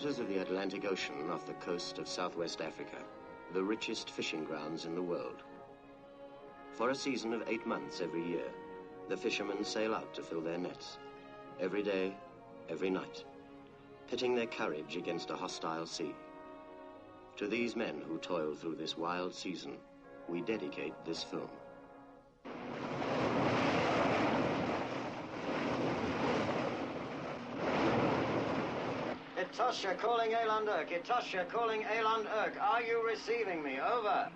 waters of the Atlantic Ocean off the coast of southwest Africa, the richest fishing grounds in the world. For a season of 8 months every year, the fishermen sail out to fill their nets, every day, every night, pitting their courage against a hostile sea. To these men who toil through this wild season, we dedicate this film. Itosha calling Eland Irk. Itosha calling Eland Irk. Are you receiving me? Over.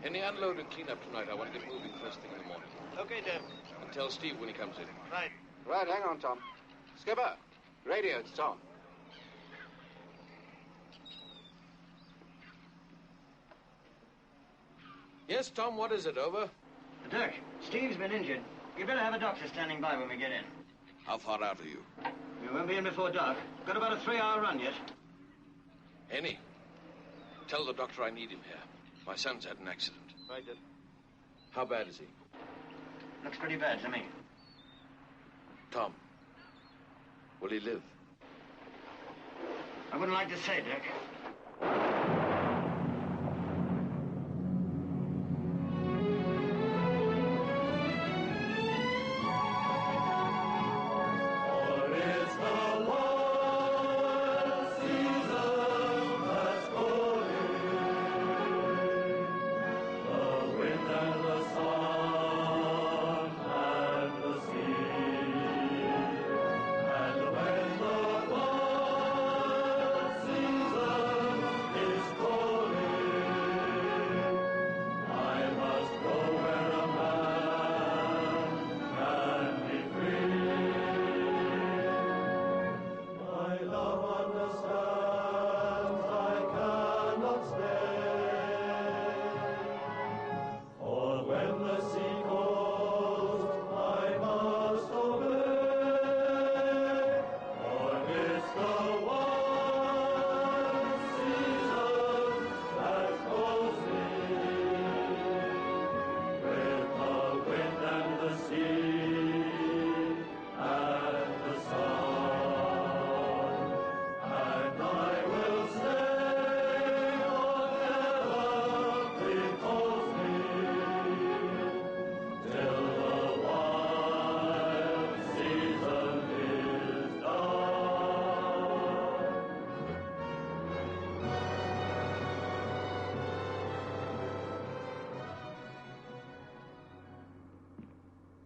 Any unload and clean up tonight. I want to get moving first thing in the morning. Okay, Deb. And tell Steve when he comes in. Right. Right, hang on, Tom. Skipper, radio, it's Tom. Yes, Tom, what is it? Over? Dirk, Steve's been injured. You better have a doctor standing by when we get in. How far out are you? We won't be in before dark. Got about a 3-hour run yet. Henny, tell the doctor I need him here. My son's had an accident. Right, Deb. How bad is he? Looks pretty bad to me. Tom, will he live? I wouldn't like to say, Dirk.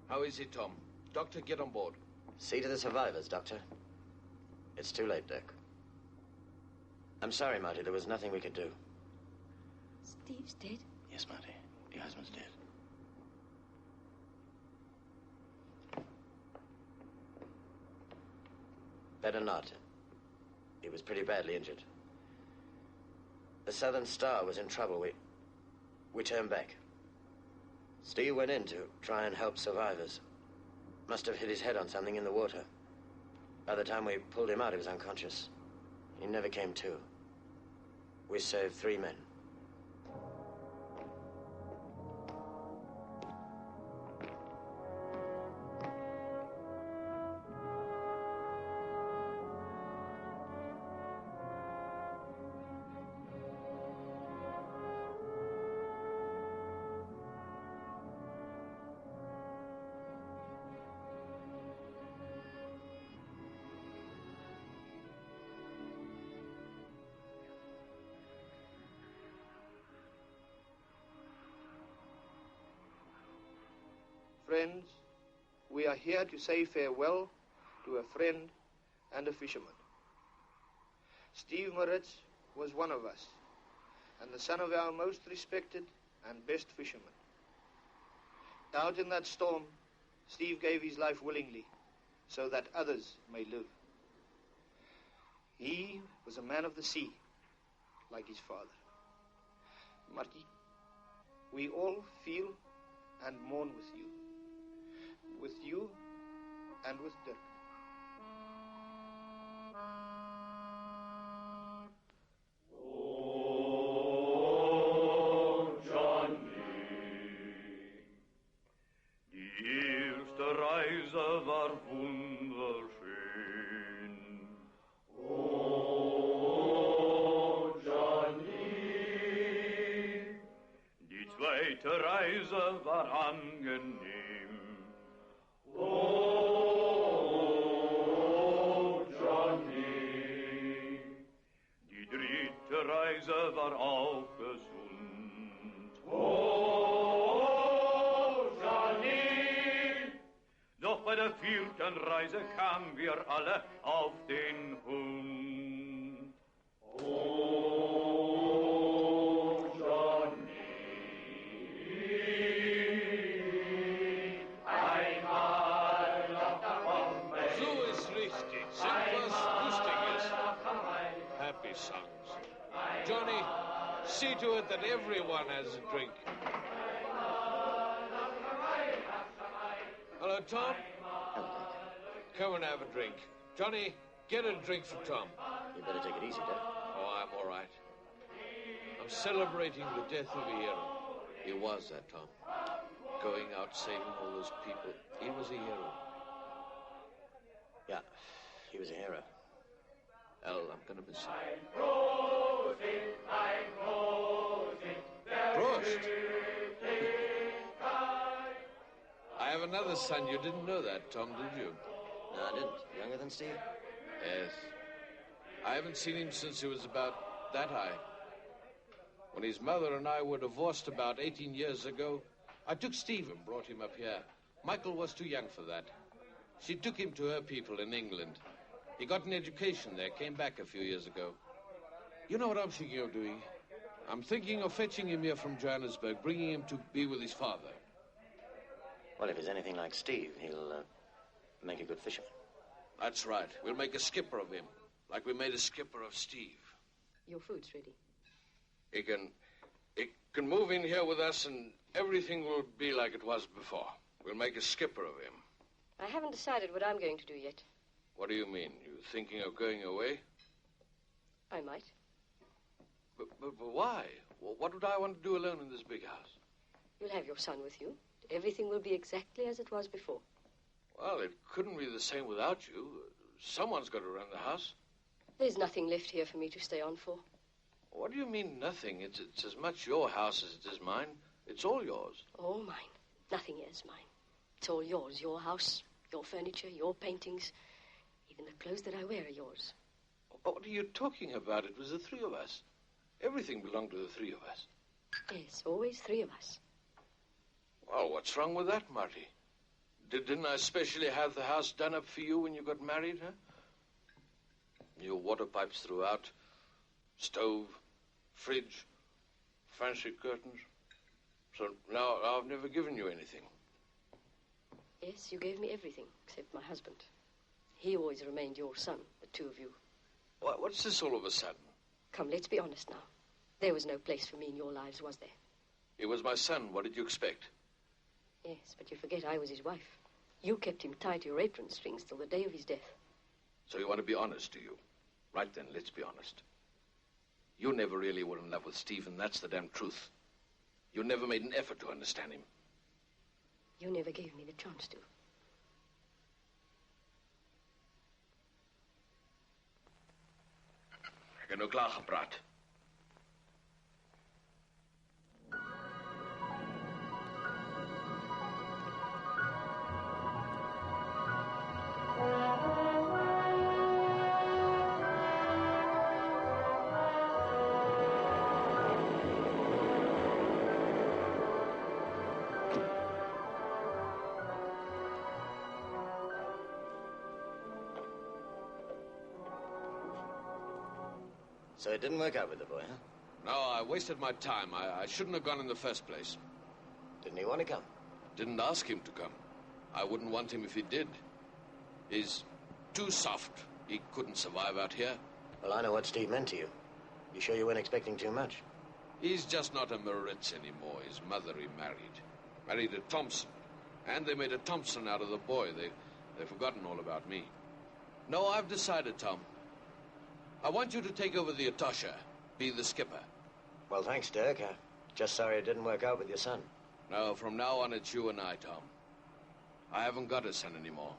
How is he, Tom? Doctor, get on board. See to the survivors, Doctor. It's too late, Dirk. I'm sorry, Marty. There was nothing we could do. Steve's dead? Yes, Marty. Your husband's dead. Better not. He was pretty badly injured. The Southern Star was in trouble. We turned back. Steve went in to try and help survivors. Must have hit his head on something in the water. By the time we pulled him out, he was unconscious. He never came to. We saved 3 men. Friends, we are here to say farewell to a friend and a fisherman. Steve Moritz was one of us, and the son of our most respected and best fisherman. Out in that storm, Steve gave his life willingly, so that others may live. He was a man of the sea, like his father. Marty, we all feel and mourn with you. With you and with Dirk. Oh, Johnny, die erste Reise war wunderschön. weite Reise war angenehm. Oh, Johnny. Die dritte Reise war auch gesund. Oh, Johnny. Doch bei der vierten Reise kamen wir alle auf den Hund. Oh, Johnny, einmal auf der Bombe. So ist richtig. Sing was Lustiges. Happy songs. Johnny, see to it that everyone has a drink. Hello, Tom. Come and have a drink. Johnny, get a drink for Tom. You better take it easy, Doc. Oh, I'm all right. I'm celebrating the death of a hero. He was that, Tom. Going out saving all those people. He was a hero. Yeah, he was a hero. Al, I'm going to miss him. Prost! I have another son. You didn't know that, Tom, did you? No, I didn't. Younger than Steve? Yes. I haven't seen him since he was about that high. When his mother and I were divorced about 18 years ago, I took Steve and brought him up here. Michael was too young for that. She took him to her people in England. He got an education there, came back a few years ago. You know what I'm thinking of doing? I'm thinking of fetching him here from Johannesburg, bringing him to be with his father. Well, if he's anything like Steve, he'll make a good fisherman. That's right. We'll make a skipper of him, like we made a skipper of Steve. Your food's ready. He can move in here with us and everything will be like it was before. We'll make a skipper of him. I haven't decided what I'm going to do yet. What do you mean? You thinking of going away? I might. But why? Well, what would I want to do alone in this big house? You'll have your son with you. Everything will be exactly as it was before. Well, it couldn't be the same without you. Someone's got to run the house. There's nothing left here for me to stay on for. What do you mean, nothing? It's as much your house as it is mine. It's all yours. All mine. Nothing is mine. It's all yours. Your house, your furniture, your paintings. Even the clothes that I wear are yours. What are you talking about? It was the three of us. Everything belonged to the three of us. Yes, always three of us. Well, what's wrong with that, Marty? Didn't I specially have the house done up for you when you got married, huh? New water pipes throughout, stove, fridge, fancy curtains. So now I've never given you anything. Yes, you gave me everything, except my husband. He always remained your son, the two of you. What's this all of a sudden? Come, let's be honest now. There was no place for me in your lives, was there? He was my son. What did you expect? Yes, but you forget I was his wife. You kept him tied to your apron strings till the day of his death. So you want to be honest, do you? Right then, let's be honest. You never really were in love with Stephen. That's the damn truth. You never made an effort to understand him. You never gave me the chance to. Ik heb nou klaar gepraat. So it didn't work out with the boy, huh? No, I wasted my time. I shouldn't have gone in the first place. Didn't he want to come? Didn't ask him to come. I wouldn't want him if he did. He's too soft. He couldn't survive out here. Well, I know what Steve meant to you. You sure you weren't expecting too much? He's just not a Moritz anymore. His mother remarried. Married a Thompson. And they made a Thompson out of the boy. They've forgotten all about me. No, I've decided, Tom. I want you to take over the Atosha. Be the skipper. Well, thanks, Dirk. Just sorry it didn't work out with your son. No, from now on, it's you and I, Tom. I haven't got a son anymore.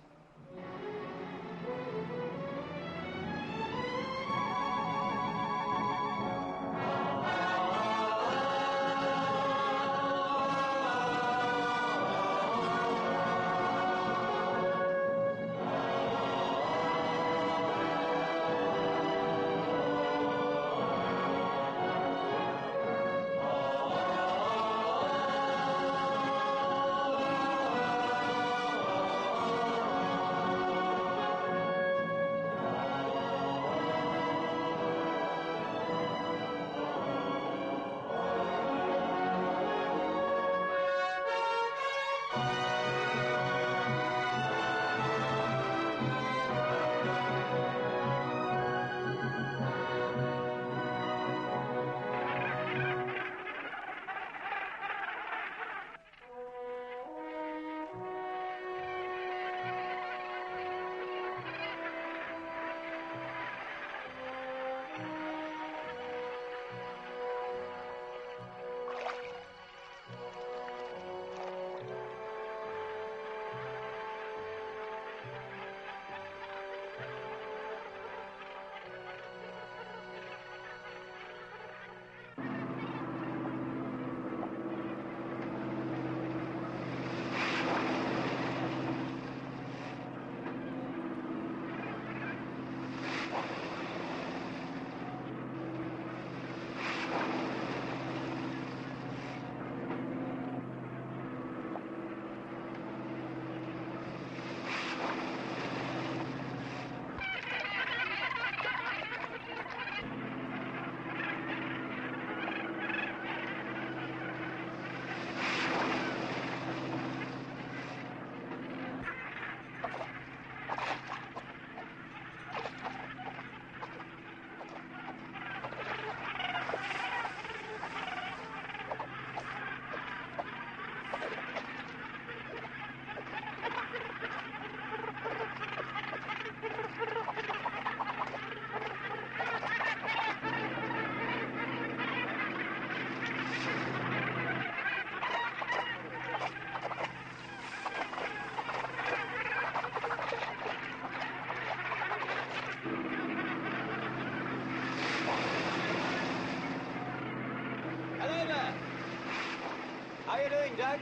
How you doing, Doug?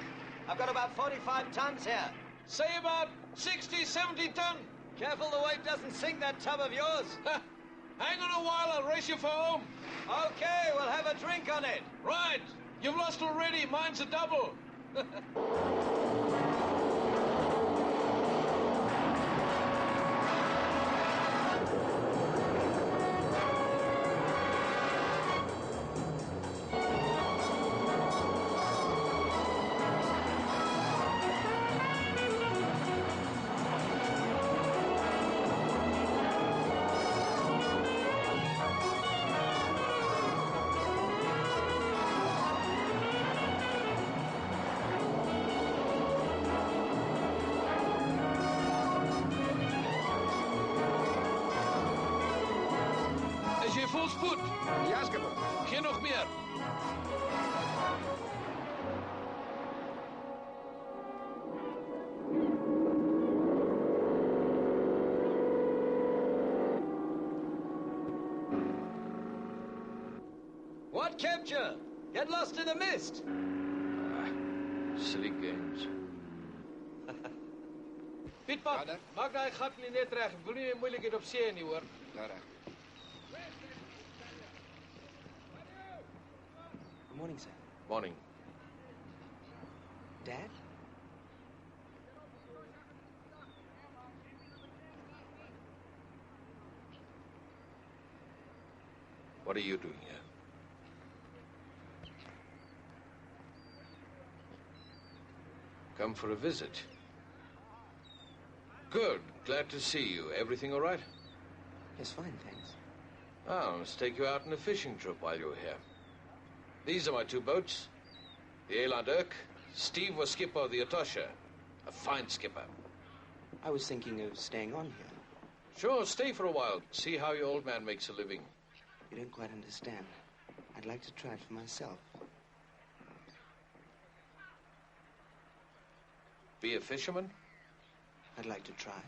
I've got about 45 tons here. Say about 60, 70 ton. Careful the wave doesn't sink that tub of yours. Hang on a while, I'll race you for home. Okay, we'll have a drink on it. Right. You've lost already. Mine's a double. Is je vol spoed? Ja, skipper. Geen nog meer. What kept you? Get lost in the mist. Silly games. Piet, Pap, Vader? maak die gat nie net reg. Ek wil nie meer moeilikheid op see nie, hoor. Ja, reg. Good morning, sir. Morning. Dad? What are you doing here? Come for a visit. Good. Glad to see you. Everything all right? Yes, fine, thanks. Oh, let's take you out on a fishing trip while you're here. These are my two boats. The Eland Urk. Steve was skipper of the Atosha. A fine skipper. I was thinking of staying on here. Sure, stay for a while. See how your old man makes a living. You don't quite understand. I'd like to try it for myself. Be a fisherman? I'd like to try.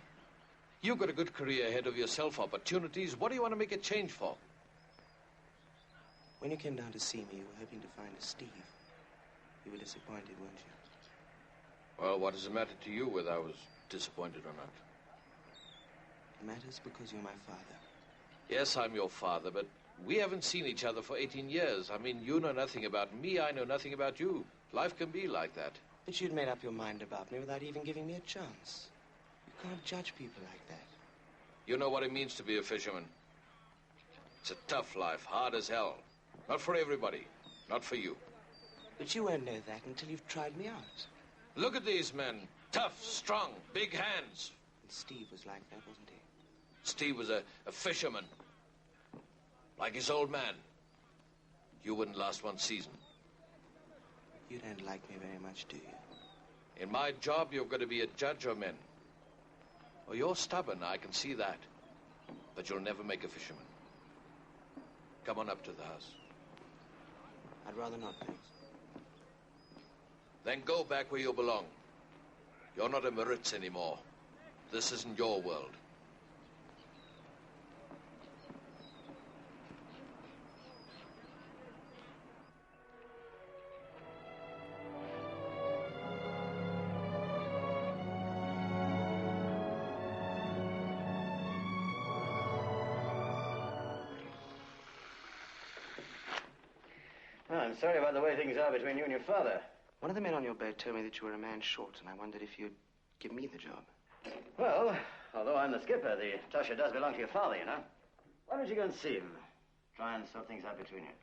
You've got a good career ahead of yourself, opportunities. What do you want to make a change for? When you came down to see me, you were hoping to find a Steve. You were disappointed, weren't you? Well, what does it matter to you whether I was disappointed or not? It matters because you're my father. Yes, I'm your father, but we haven't seen each other for 18 years. I mean, you know nothing about me, I know nothing about you. Life can be like that. But you'd made up your mind about me without even giving me a chance. You can't judge people like that. You know what it means to be a fisherman. It's a tough life, hard as hell. Not for everybody, not for you. But you won't know that until you've tried me out. Look at these men. Tough, strong, big hands. And Steve was like that, wasn't he? Steve was a fisherman. Like his old man. You wouldn't last one season. You don't like me very much, do you? In my job, you've got to be a judge of men. Oh, you're stubborn, I can see that. But you'll never make a fisherman. Come on up to the house. I'd rather not, thanks. Then go back where you belong. You're not a Maritz anymore. This isn't your world. Oh, I'm sorry about the way things are between you and your father. One of the men on your boat told me that you were a man short, and I wondered if you'd give me the job. Well, although I'm the skipper, the Tasha does belong to your father, you know. Why don't you go and see him? Try and sort things out between you.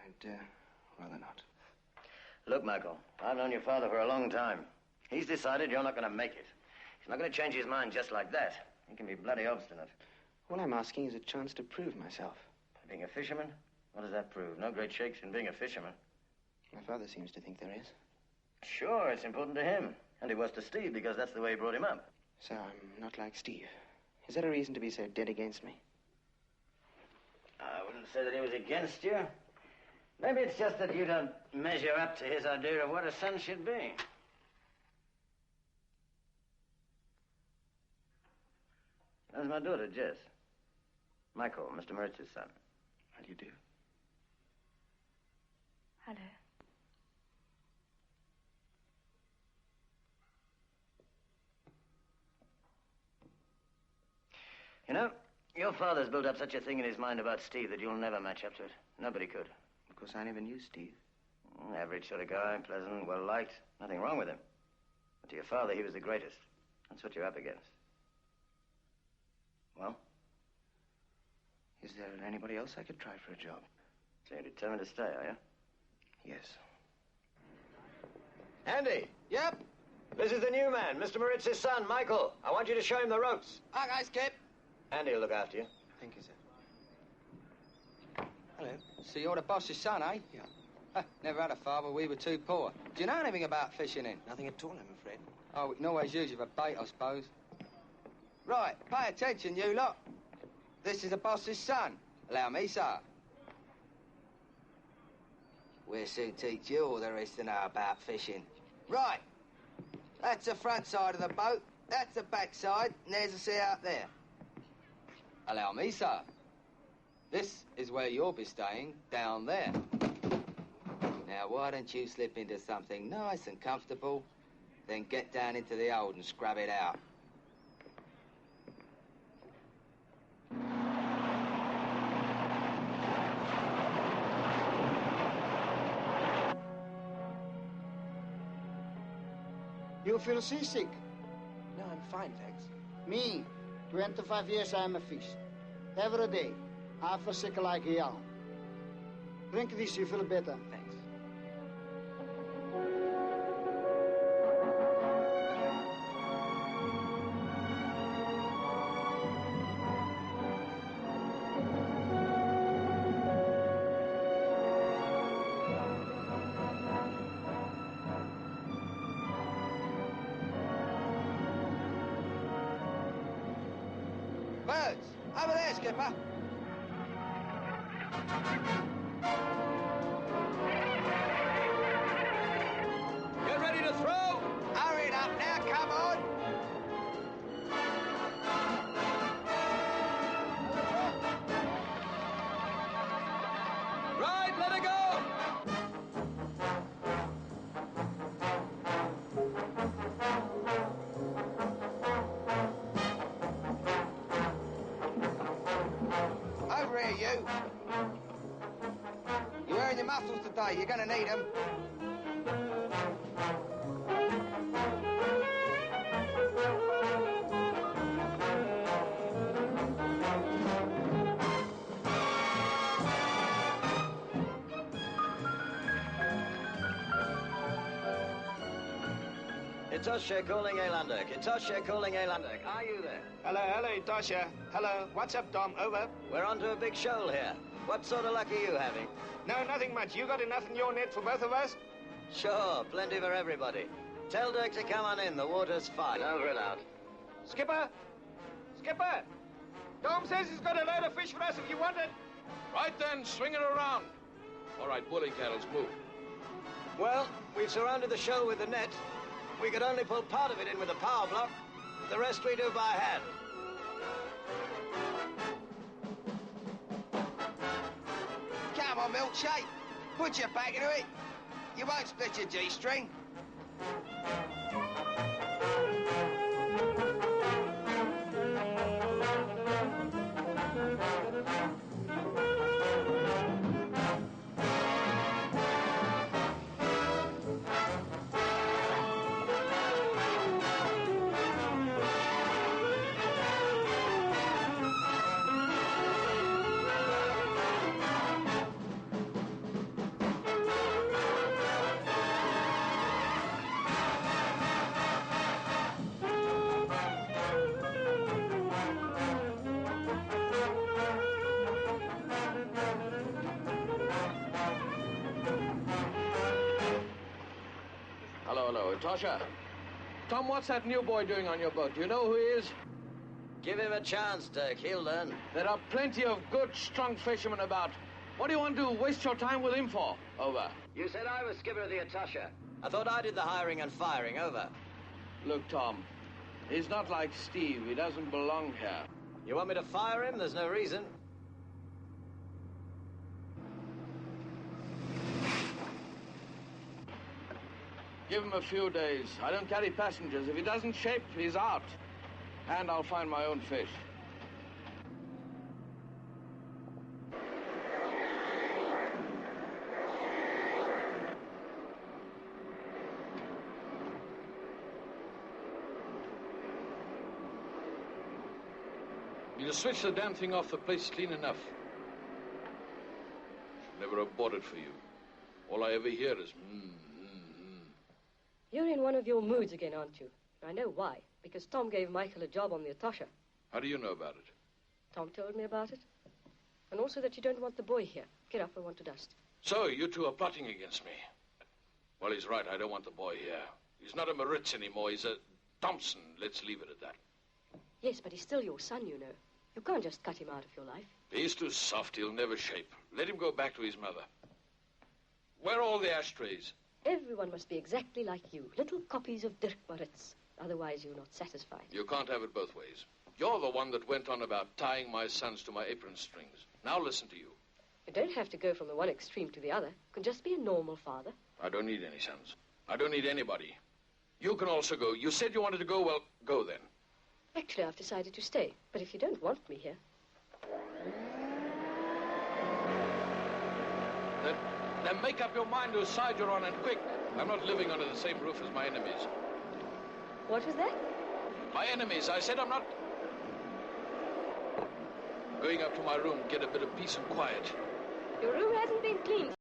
I'd rather not. Look, Michael, I've known your father for a long time. He's decided you're not going to make it. He's not going to change his mind just like that. He can be bloody obstinate. All I'm asking is a chance to prove myself. Being a fisherman? What does that prove? No great shakes in being a fisherman. My father seems to think there is. Sure, it's important to him. And it was to Steve because that's the way he brought him up. So I'm not like Steve. Is that a reason to be so dead against me? I wouldn't say that he was against you. Maybe it's just that you don't measure up to his idea of what a son should be. That's my daughter, Jess. Michael, Mr. Moritz's son. How do you do? Hello. You know, your father's built up such a thing in his mind about Steve that you'll never match up to it. Nobody could. Of course, I never knew Steve. Average sort of guy, pleasant, well-liked. Nothing wrong with him. But to your father, he was the greatest. That's what you're up against. Well? Is there anybody else I could try for a job? So you're determined to stay, are you? Yes. Andy! Yep. This is the new man, Mr. Moritz's son, Michael. I want you to show him the ropes. Okay, Skip. Andy will look after you. Thank you, sir. Hello. So you're the boss's son, eh? Yeah. Never had a father, we were too poor. Do you know anything about fishing in? Nothing at all, I'm afraid. Oh, we can always use you for bait, I suppose. Right, pay attention, you lot. This is the boss's son. Allow me, sir. We'll soon teach you all there is to know about fishing. Right. That's the front side of the boat, that's the back side, and there's the sea out there. Allow me, sir. This is where you'll be staying, down there. Now, why don't you slip into something nice and comfortable, then get down into the hold and scrub it out. You feel seasick? No, I'm fine, thanks. Me, 25 years I'm a fish. Every day, I feel sick like hell. Drink this, you feel better. Thanks. Birds! Over there, Skipper! Get ready to throw! Hurry it up now, come on! Right, let it go! Over here, you! You're wearing your mufflers today, you're gonna need them. Itosha calling Elandic. Itosha calling Elandic. Are you there? Hello, Tasha. Hello. What's up, Tom? Over. We're onto a big shoal here. What sort of luck are you having? No, nothing much. You got enough in your net for both of us? Sure, plenty for everybody. Tell Dirk to come on in. The water's fine. Over and out. Skipper! Skipper! Tom says he's got a load of fish for us if you want it. Right then, swing it around. All right, woolly cattles, move. Well, we've surrounded the shoal with the net. We could only pull part of it in with a power block. The rest we do by hand. Come on, milkshake. Put your back into it. You won't split your G-string. Hello, Tasha. Tom, what's that new boy doing on your boat? Do you know who he is? Give him a chance, Dirk. He'll learn. There are plenty of good, strong fishermen about. What do you want to waste your time with him for? Over. You said I was skipper of the Itosha. I thought I did the hiring and firing. Over. Look, Tom, he's not like Steve. He doesn't belong here. You want me to fire him? There's no reason. Give him a few days. I don't carry passengers. If he doesn't shape, he's out. And I'll find my own fish. You switch the damn thing off, the place clean enough. Should never have bought it for you. All I ever hear is You're in one of your moods again, aren't you? I know why. Because Tom gave Michael a job on the Atosha. How do you know about it? Tom told me about it. And also that you don't want the boy here. Get up, I want to dust. So, you two are plotting against me. Well, he's right. I don't want the boy here. He's not a Moritz anymore. He's a Thompson. Let's leave it at that. Yes, but he's still your son, you know. You can't just cut him out of your life. He's too soft. He'll never shape. Let him go back to his mother. Where are all the ashtrays? Everyone must be exactly like you. Little copies of Dirk Moritz. Otherwise, you're not satisfied. You can't have it both ways. You're the one that went on about tying my sons to my apron strings. Now listen to you. You don't have to go from the one extreme to the other. You can just be a normal father. I don't need any sons. I don't need anybody. You can also go. You said you wanted to go. Well, go then. Actually, I've decided to stay. But if you don't want me here... Then make up your mind whose side you're on, and quick. I'm not living under the same roof as my enemies. What was that? My enemies. I said I'm not... Going up to my room, get a bit of peace and quiet. Your room hasn't been cleaned.